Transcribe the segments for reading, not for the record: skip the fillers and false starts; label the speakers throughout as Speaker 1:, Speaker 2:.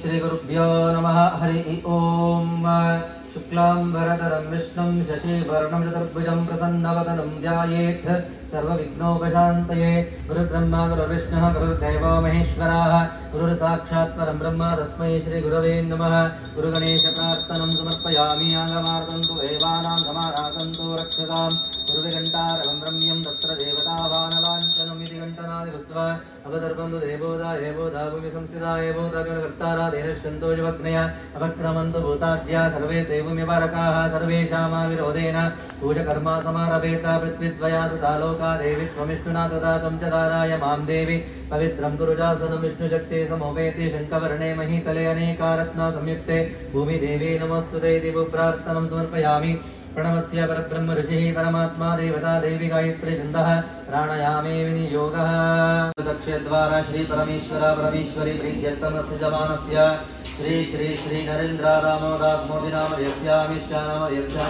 Speaker 1: श्रीगुरुभ्यो नमः। हरि ओम। शुक्लांबरधरं विष्णुं शशिवर्णं चतुर्भुजं प्रसन्नवदनं ध्यायेत् सर्वविघ्नोपशान्तये। गुरुर्ब्रह्मा गुरुर्विष्णुः गुरुर्देवो महेश्वरः गुरुर्साक्षात् परं ब्रह्म तस्मै श्रीगुरवे नमः। गुरुगणेशप्रार्थनं समर्पयामि। आगमार्तन्तु देवानां समाराधन्तु रक्षसाम्। गुरुविघण्टारवं रम्यं तत्र देवतावानलाञ्छनमिति घण्टनादिकृत्वा अवतर्पन्तु देवोदा देवोदा भूमि संस्थिता देवोदाकर्तारा देनश्यन्तो युवग्नय अवक्रमन्तु भूताद्या सर्वे देवमिवारकाः सर्वेषामाविरोधेन पूजकर्मा समारभेत। पृथ्वीद्वयात् तालोका देवी त्वमिष्णुना तथा त्वं च दाराय मां देवी पवित्रं गुरुजासनं विष्णुशक्ति समोपेति शङ्खवर्णे महीतले अनेकारत्ना संयुक्ते भूमिदेवी नमोऽस्तुते इति प्रार्थनं समर्पयामि। प्रणवस्य परब्रह्म ऋषिः परमात्मा देवता देवी गायत्री छन्दः प्राणायामे विनियोगः। दक्षद्वारा श्री परमेश्वर परमेश्वरी प्रीत्यर्थमस्य जवानस्य श्री श्री श्री नरेन्द्र दामोदास मोदी नामधेयस्य अमित शाह नामधेयस्य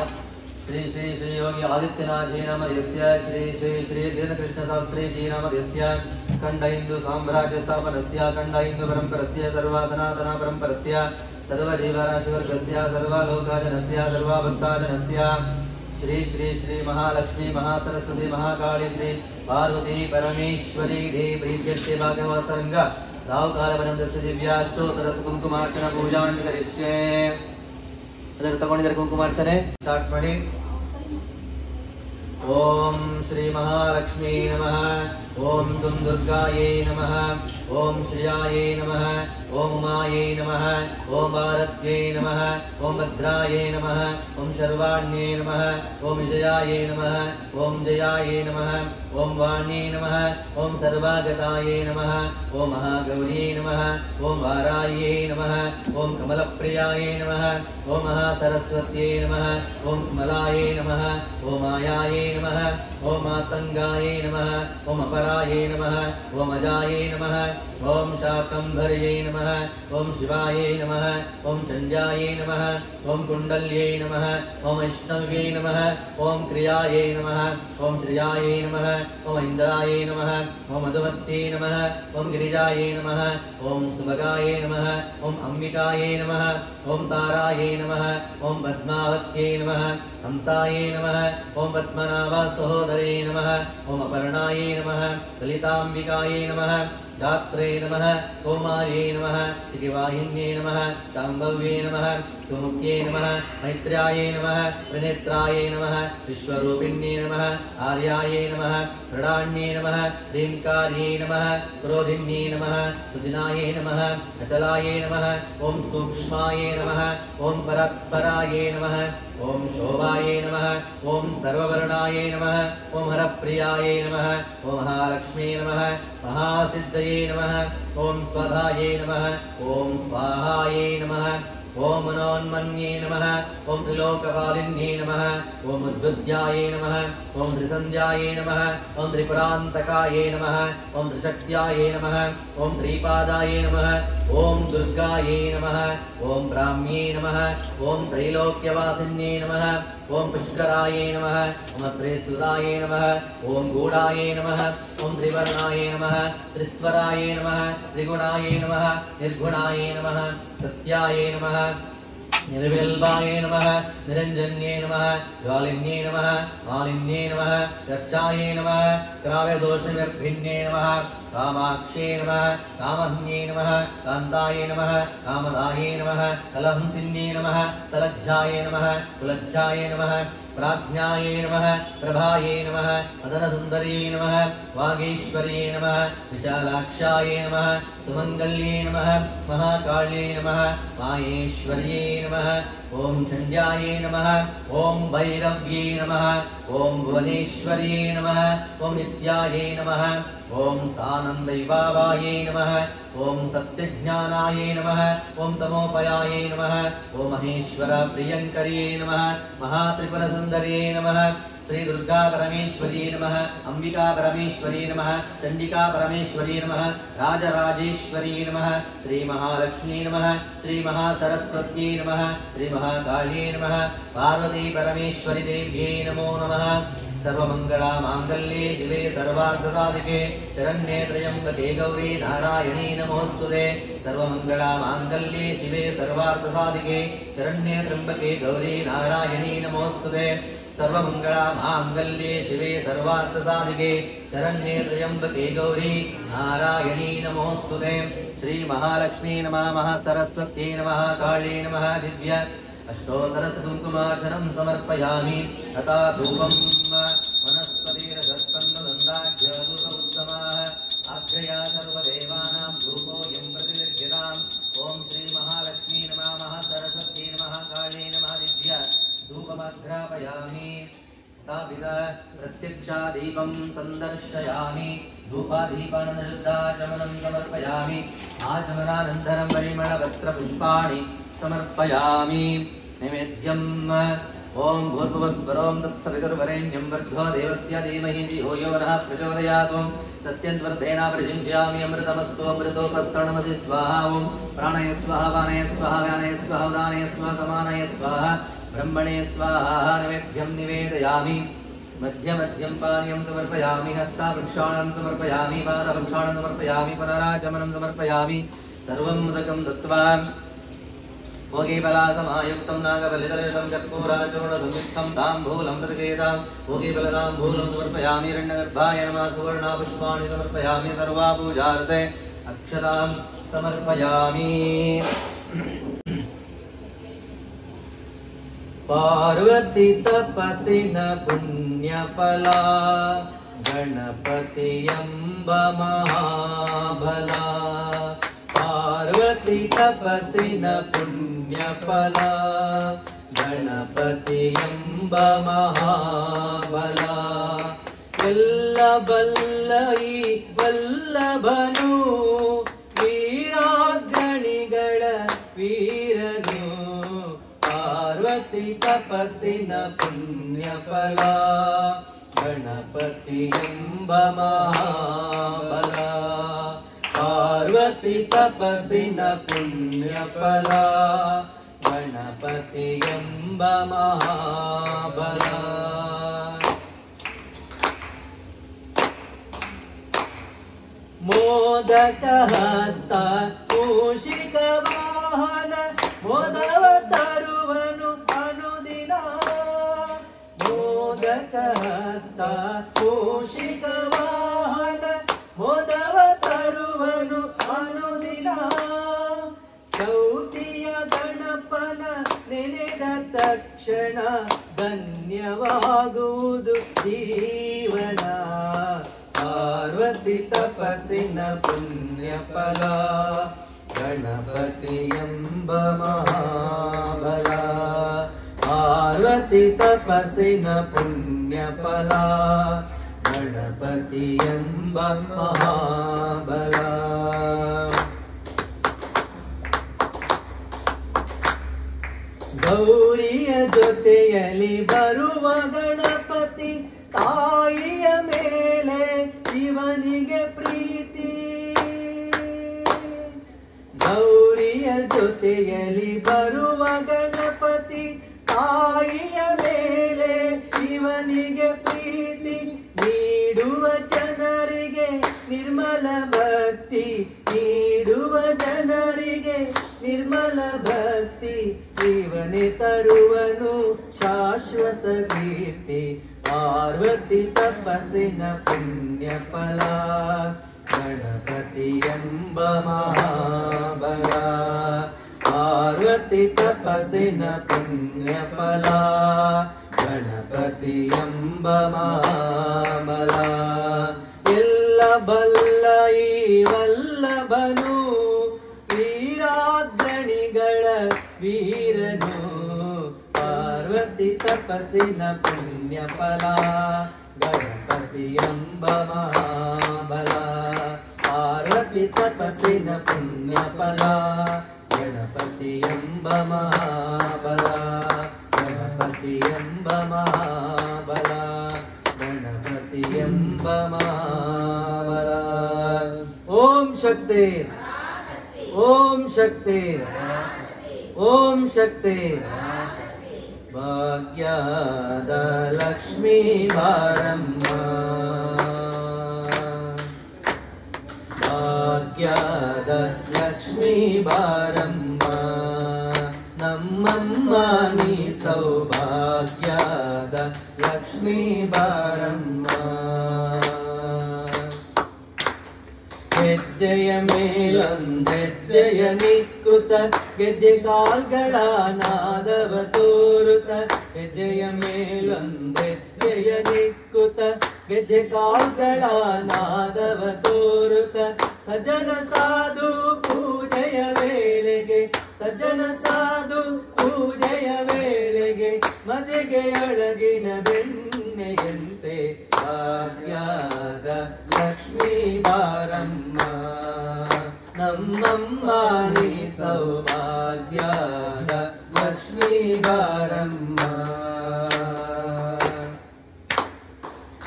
Speaker 1: श्री श्री श्री योगी आदित्यनाथ जी नामधेयस्य श्री श्री श्री दीनकृष्ण शास्त्री जी नामधेयस्य खण्ड हिंदू साम्राज्य स्थापनस्य खण्ड हिंदू परम्परस्य सर्वा सनातन परम्परस्य सर्वजीवराशिवर्गस्य सर्वलोकजनस्य सर्वभक्ताजनस्य श्री श्री श्री महालक्ष्मी महासरस्वती महाकाली श्री पार्वती परमेश्वरी देवी प्रीत्यर्थे भागवतसंग राहुकालवनन्दस्य दिव्याष्टोत्तर कुंकुमार्चना पूजां करिष्ये। ಅದರ ತಗೊಂಡಿದ್ದಾರೆ ಕುಂಕುಮಾರ್ಚನೆ ಸ್ಟಾರ್ಟ್ ಮಾಡಿ। ओम श्री महालक्ष्मी नमः। ओम दुम दुर्गायै नमः। ओम श्रियायै नमः। ओम उमायै नमः। ओम भारत्यै नमः। ओम भद्रायै नमः। ओम शर्वाण्यै नमः। ओम विजयायै नमः। ओम जयायै नमः। ओम वाण्यै नमः। ओम सर्वागतायै नमः। ओम महागौर्यै नमः। ओम वारायै नमः। ओम कमलप्रियायै नमः। ओम महासरस्वत्यै नमः। ओम कमलायै नमः। ओम मायायै नमः। ओम मातंगायै नमः। ओम अपरायै नमः। ओम अजायै नमः। ओम शाकंभर्यै नमः। ओम शिवायै नमः। ओम चंद्यायै नमः। ओम कुंडल्यै नमः। ओम वैष्णव्यै नमः। ओम क्रियायै नमः। ओम श्रियायै नमः। ओम इंद्रायै नमः। ओम मधुमत्यै नमः। ओम गिरिजायै नमः। ओम सुभगायै नमः। ओम अंबिकायै नमः। ओम तारायै नमः। ओम पद्मावत्यै नमः। हंसायै नमः। ओम पद्मनाभ सहोदरे नमः। ओम अपर्णायै नमः। ललितांबिकायै नमः। गात्रे नमः। ओमायै नमः। शिखिवाहिन्यै नमः। शाम्भव्यै नमः। सुमुख्यै नमः। मैत्र्यायै नमः। त्रिनेत्रायै नमः। विश्वरूपिण्यै नमः। आर्यायै नमः। प्रणान्यै नमः। ह्रींकार्यै नमः। क्रोधिन्यै नमः। सुदिनायै नमः। अचलायै नमः। ओम सूक्ष्मायै नमः। ओम परात्परायै नमः। ओम शोभायै नमः। ओम सर्ववर्णायै नमः। ओम हरप्रियायै नमः। ओम महालक्ष्मी नमः। महासिद्धये नमः। ओम स्वधायै नमः। ओम स्वाहायै नमः। ओम मनोन्मन्ये नमः। ओम त्रिलोकपालिन्ये नमः। ओम उद्बुद्ध्यायै नमः। ओम त्रिसन्ध्यायै नमः। ओम त्रिपुरान्तकायै नमः। ओम त्रिशक्त्यायै नमः। ओम त्रिपादायै नमः। ओम दुर्गायै नमः। ओम ब्राह्म्ये नमः। ओम त्रैलोक्यवासिन्ये नमः। ओम पुष्करायै नमः। ओम त्रिसुदायै नमः। ओम गूढायै नमः। ओम त्रिवर्णायै नमः। त्रिस्वरायै नमः। त्रिगुणायै नमः। निर्गुणायै नमः। सत्यायै नमः। निर्विकल्पायै नमः। निरञ्जन्ये नमः। ज्वालिन्ये नमः। मालिन्ये नमः। रक्षायै नमः। क्राव्यदोषनिर्भिन्ये नमः। कामाक्षे नमः। कामहन्ये नमः। कान्तायै नमः। कामदायै नमः। कलहंसिन्ये नमः। सलज्जायै नमः। कुलज्जायै नमः। प्राज्ञायै नमः। प्रभायै नमः। मदनसुन्दर्यै नमः। वागीश्वर्यै नमः। विशालाक्षायै नमः। सुमङ्गल्यै नमः। महाकाल्यै नमः। माहेश्वर्यै नमः। ओम चण्ड्यायै नमः। ओम भैरव्यै नमः। ओम भुवनेश्वर्यै नमः। ओम नित्यायै नमः। ओम सानन्दैवावायै नमः। ओम सत्यज्ञानायै नमः। ओम तमोपयायै नमः। ओम महेश्वर प्रियङ्कर्यै नमः। महात्रिपुरसुन्दर्यै नमः। श्री दुर्गा परमेश्वरी नमः। अंबिका परमेश्वरी नमः। चंडिका परमेश्वरी नमः। राजराजेश्वरी नमः। श्री महालक्ष्मी नमः। श्री महासरस्वत्यै नमः। श्री महाकाल्यै नमः। पार्वती परमेश्वरी देव्यै नमो नमः। सर्वमङ्गलमाङ्गल्ये शिवे सर्वार्थसाधिके शरण्ये त्र्यम्बके गौरी नारायणी नमोऽस्तुते सर्वमङ्गलमाङ्गल्ये शिवे सर्वार्थसाधिके शरण्ये त्र्यम्बके गौरी नारायणी नमोऽस्तुते सर्वमङ्गलमाङ्गल्ये शिवे सर्वार्थसाधिके शरण्ये त्र्यम्बके गौरी नारायणी नमोऽस्तुते श्री महालक्ष्मी नमः सरस्वती नमः काली नमः दिव्य अष्टोत्तरकुङ्कुमार्चनं समर्पयामि तथा धूपं वनस्पतिरगस्कन्दगन्धाढ्यधूपमुत्तमाः आग्रया सर्वदेवानां धूपोऽयं प्रतिगृह्यताम् ॐ श्री महालक्ष्मी नमः सरस्वती नमः काली नमः दिव्य धूपमग्रापयामि स्थापित प्रत्यक्षादीपं सन्दर्शयामि धूपादीपानन्दचमनं समर्पयामि आचमनानन्तरं परिमलपत्रपुष्पाणि समर्पयामि नैवेद्यम् ॐ भूर्भुवस्वरों तत्सवितुर्वरेण्यं भर्गो देवस्य धीमहि धियो यो नः प्रचोदयात् सत्यन्वर्धेन प्रयुञ्ज्यामि अमृतमस्तु अमृतोपस्तरणमसि स्वाहा ॐ प्राणय स्वाहा वाणय स्वाहा व्यानय स्वाहा उदानय स्वाहा समानय स्वाहा ब्रह्मणे स्वाहा नैवेद्यं निवेदयामि मध्यमध्यं पानीयं समर्पयामि हस्तावृक्षाणं समर्पयामि पादवृक्षाणं समर्पयामि पुनराचमनं समर्पयामि सर्वं मुदकं दत्त्वा भोगीबलासमायुक्तं नागबलितलितं कर्पूराचूर्णसंयुक्तं ताम्बूलं प्रतिकेतां भोगीबलताम्बूलं समर्पयामि हिरण्यगर्भाय नमः सुवर्णपुष्पाणि समर्पयामि सर्वापूजार्थे अक्षतां समर्पयामि पार्वती तपसिन पुण्यफला गणपति अम्ब महाबला पार्वती तपसिन पुण्यफला गणपति अम्ब महाबला वल्लभल्लೈ वल्लभनु वीराग्रणिಗಳ वीरनु पार्वती तपसिन पुण्यफला गणपति अम्ब महाबला पार्वती तपसिन पुण्यफला गणपति अम्ब महाबला मोदकहस्त मूषिकवाहन मोदವ ತರುವನು ಅನುದಿನ मोदकहस्त मूषिकवाहन मोदವ ತರುವನು ಅನುದಿನ ಚೌತಿಯ ಗಣಪನ ನೆನೆದ ತಕ್ಷಣ ಧನ್ಯವಾಗುವುದು ಜೀವನ पार्वती तपसिन पुण्यफला गणपति अम्ब महाबला पार्वती तपसिन पुण्यफला गणपति अम्ब महाबला ಗೌರಿಯ ಜೊತೆಯಲ್ಲಿ ಬರುವ ಗಣಪತಿ ತಾಯಿಯ ಮೇಲೆ ಶಿವನಿಗೆ ಪ್ರೀತಿ ಗೌರಿಯ ಜೊತೆಯಲ್ಲಿ ಬರುವ ಗಣಪತಿ ತಾಯಿಯ ಮೇಲೆ ಶಿವನಿಗೆ ಪ್ರೀತಿ ನೀಡುವ ಜನರಿಗೆ ನಿರ್ಮಲ ಭಕ್ತಿ ನೀಡುವ ಜನರಿಗೆ ನಿರ್ಮಲ ಭಕ್ತಿ ಜೀವನೆ ತರುವನು ಶಾಶ್ವತ ಕೀರ್ತಿ पार्वती तपसिन पुण्यफला गणपति अम्ब महाबला पार्वती तपसिन पुण्यफला गणपति अम्ब महाबला वल्लभल्लೈ वल्लभनु वीराग्रणिಗಳ वीरनु पार्वती तपसिन पुण्यफला गणपति अम्ब महाबला पार्वती तपसिन पुण्यफला गणपति अम्ब महाबला गणपति अम्ब महाबला गणपति अम्ब महाबला ओम शक्ति ओम शक्ति ओम शक्ति ಭಾಗ್ಯದ ಲಕ್ಷ್ಮೀ ಬಾರಮ್ಮ ಭಾಗ್ಯದ ಲಕ್ಷ್ಮೀ ಬಾರಮ್ಮ ನಮ್ಮಮ್ಮ ನೀ ಸೌಭಾಗ್ಯದ ಲಕ್ಷ್ಮೀ ಬಾರಮ್ಮ ಹೆಜ್ಜೆಯ ಮೇಲೊಂದೆಜ್ಜೆಯ ನಿಕ್ಕುತ ಗೆಜ್ಜೆ ಕಾಲ್ಗಳ ನಾದವ ತೋರುತ ಹೆಜ್ಜೆಯ ಮೇಲೊಂದೆಜ್ಜೆಯ ನಿಕ್ಕುತ ಗೆಜ್ಜೆ ಕಾಲ್ಗಳ ನಾದವ ತೋರುತ ಸಜ್ಜನ ಸಾಧು ಪೂಜೆಯ ವೇಳೆಗೆ ಸಜ್ಜನ ಸಾಧು ಪೂಜೆಯ ವೇಳೆಗೆ ಮಜೆಗೆ ಅಳಗಿನ ಬೆಣ್ಣೆಯಂತೆ ಭಾಗ್ಯದ ಲಕ್ಷ್ಮೀ ಬಾರಮ್ಮ ನಮ್ಮಮ್ಮ ನೀ ಸೌಭಾಗ್ಯದ ಲಕ್ಷ್ಮೀ ಬಾರಮ್ಮ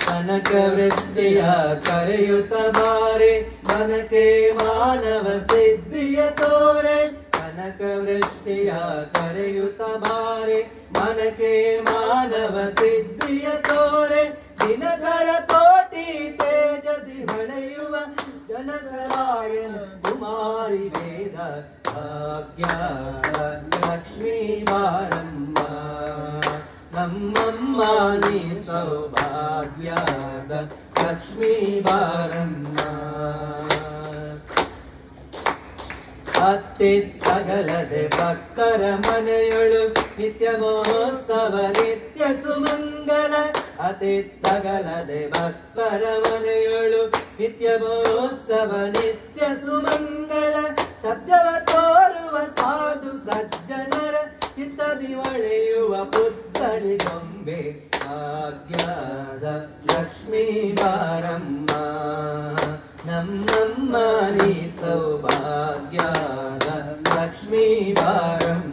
Speaker 1: ಕನಕ ವೃಷ್ಟಿಯ ಕರೆಯುತ್ತ ಬಾರೆ ಮನಕೆ ಮಾನವ ಸಿದ್ಧಿಯ ತೋರೆ ಕನಕ ವೃಷ್ಟಿಯ ಕರೆಯುತ್ತ ಬಾರೆ ಮನಕೆ ಮಾನವ ಸಿದ್ಧಿಯ ತೋರೆ ದಿನಕರ ಕೋಟಿ ತೇಜದಿ ಹೊಳೆಯುವ ಜನಕರಾಯನ ಕುಮಾರಿ ವೇದ ಭಾಗ್ಯದ ಲಕ್ಷ್ಮೀ ಬಾರಮ್ಮ ನಮ್ಮಮ್ಮ ನೀ ಸೌಭಾಗ್ಯದ ಲಕ್ಷ್ಮೀ ಬಾರಮ್ಮ ಅತ್ತಿತ್ತಗಲದೆ ಭಕ್ತರ ಮನೆಯೊಳು ನಿತ್ಯ ಮಹೋತ್ಸವ ನಿತ್ಯ ಸುಮಂಗಲ ಅತಿತ್ತಗಲದೆ ಭಕ್ತರ ಮನೆಯೊಳು ನಿತ್ಯ ಮಹೋತ್ಸವ ನಿತ್ಯ ಸುಮಂಗಲ ಸದ್ಯವ ತೋರುವ ಸಾಧು ಸಜ್ಜನರ ಚಿತ್ತದಿ ಹೊಳೆಯುವ ಪುತ್ಥಳಿ ಗೊಂಬೆ ಭಾಗ್ಯದ ಲಕ್ಷ್ಮೀ ಬಾರಮ್ಮ ನಮ್ಮಮ್ಮ ನೀ ಸೌಭಾಗ್ಯದ ಲಕ್ಷ್ಮೀ ಬಾರಮ್ಮ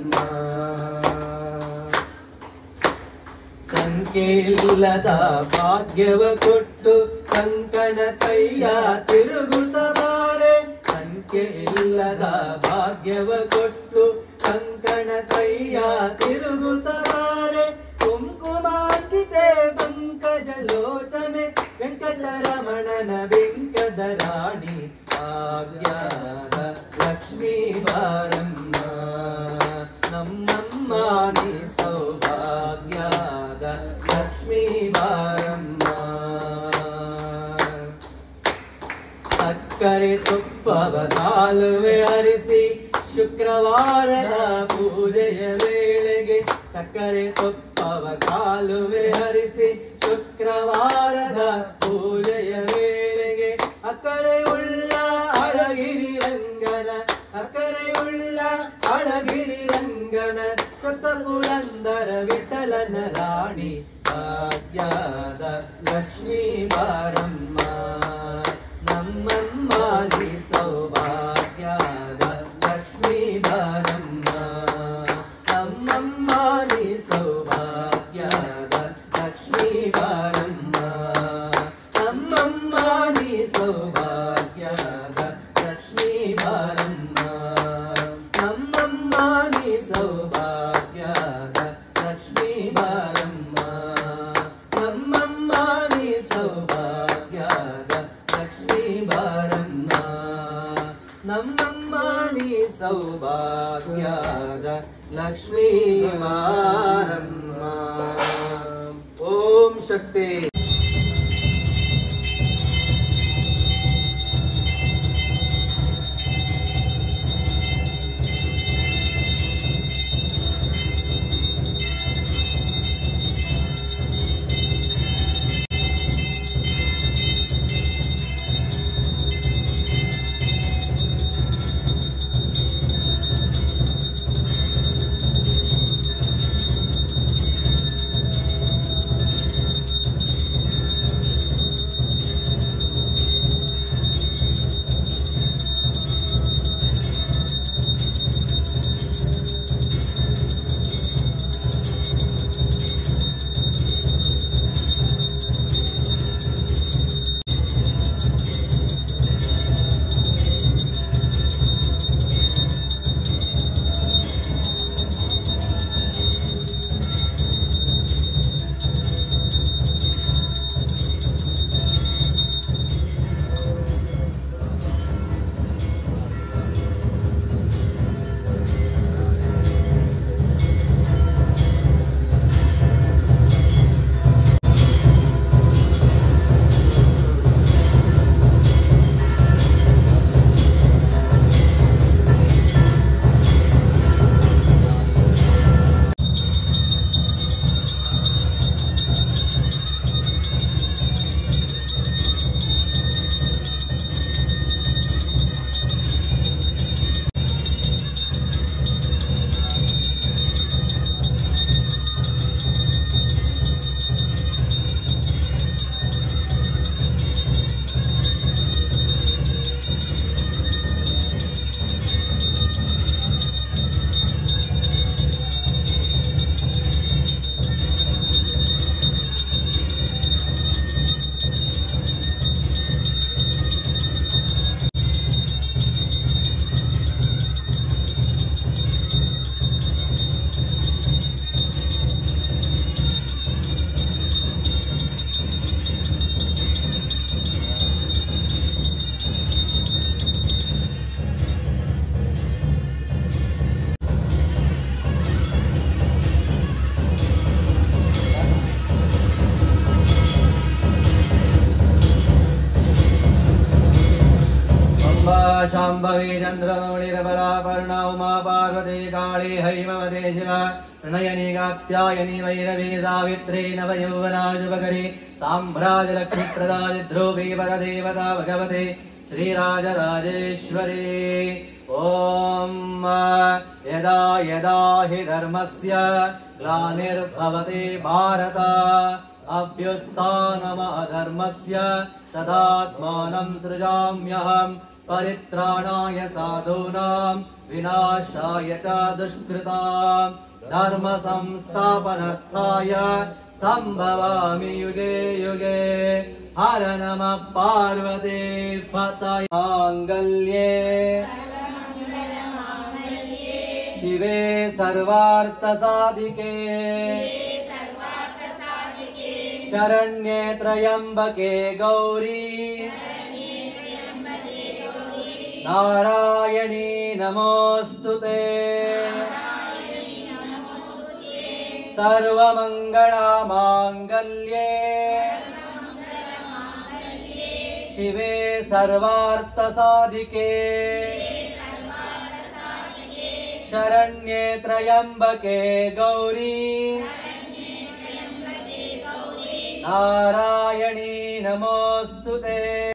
Speaker 1: ಸಂಖ್ಯೆಯಿಲ್ಲದ ಭಾಗ್ಯವ ಕೊಟ್ಟು ಕಂಕಣ ಕೈಯ ತಿರುಗುತ್ತ ಬಾರೆ ಸಂಖ್ಯೆಯಿಲ್ಲದ ಭಾಗ್ಯವ ಕೊಟ್ಟು ಕಂಕಣ ಕೈಯ ತಿರುಗುತ್ತ ಬಾರೆ ಕುಂಕುಮಾಂಕಿತೆ ಪಂಕಜ ಲೋಚನೆ ವೆಂಕಟರಮಣನ ಬಿಂಕದ ರಾಣಿ ಭಾಗ್ಯದ ಲಕ್ಷ್ಮೀ ಬಾರಮ್ಮ ನಮ್ಮಮ್ಮ ನೀ ಸೌಭಾಗ್ಯದ ಲಕ್ಷ್ಮೀ ಬಾರಮ್ಮ ಸಕ್ಕರೆ ತುಪ್ಪವ ಕಾಲುವೆ ಹರಿಸಿ ಶುಕ್ರವಾರದ ಪೂಜೆಯ ವೇಳೆಗೆ ಸಕ್ಕರೆ ತುಪ್ಪವ ಕಾಲುವೆ ಹರಿಸಿ ಶುಕ್ರವಾರದ ಪೂಜೆಯ ವೇಳೆಗೆ ಅಕ್ಕರೆಯುಳ್ಳ ಅಳಗಿರಿ ರಂಗನ ಅಕ್ಕರೆಯುಳ್ಳ ಅಳಗಿರಿ ರಂಗನ ಸೊತ್ತ ಪುರಂದರ ವಿಠಲನ ರಾಣಿ ಭಾಗ್ಯದ ಲಕ್ಷ್ಮೀ ಬಾರಮ್ಮ ನಮ್ಮಮ್ಮ ನೀ ಸೌಭಾಗ್ಯದ ಲಕ್ಷ್ಮೀ ಬಾರಮ್ಮ ನಮ್ಮಮ್ಮ ನೀ ಸೌಭಾಗ್ಯದ ಲಕ್ಷ್ಮೀ ಬಾರಮ್ಮ ನಮ್ಮಮ್ಮ ನೀ ಸೌಭಾಗ್ಯದ ಲಕ್ಷ್ಮೀ ಬಾರಮ್ಮ ನಮ್ಮಮ್ಮ ನೀ ಸೌಭಾಗ್ಯದ ಲಕ್ಷ್ಮೀ ಬಾರಮ್ಮ ನಮ್ಮಮ್ಮ ನೀ ಸೌಭಾಗ್ಯದ ಲಕ್ಷ್ಮೀ ಬಾರಮ್ಮ ನಮ್ಮಮ್ಮ ನೀ ಸೌಭಾಗ್ಯದ ಲಕ್ಷ್ಮೀ ಬಾರಮ್ಮ ಓಂ ಶಕ್ತಿ शाम्भवी चन्द्रमौळिरबलापर्णा उमा पार्वती काली हैमवती शिवा प्रणयनी कात्यायनी वैरवी सावित्री नवयौवना शुभकरी साम्राज्यलक्ष्मीप्रदा ध्रुवी परदेवता भगवती श्रीराजराजेश्वरी। ॐ यदा यदा हि धर्मस्य ग्लानिर्भवति भारत अभ्युत्थानमधर्मस्य तदात्मानं सृजाम्यहम् परित्राणाय साधूनां विनाशाय च दुष्कृताम् धर्म संस्थापनार्थाय संभवामि युगे युगे। हर नमः पार्वती पतये माङ्गल्ये शिवे सर्वार्थसाधिके शरण्ये त्र्यम्बके गौरी नारायणी नमोऽस्तुते। सर्वमङ्गला माङ्गल्ये शिवे सर्वार्थसाधिके शरण्ये त्र्यम्बके गौरी नारायणी नमोऽस्तुते।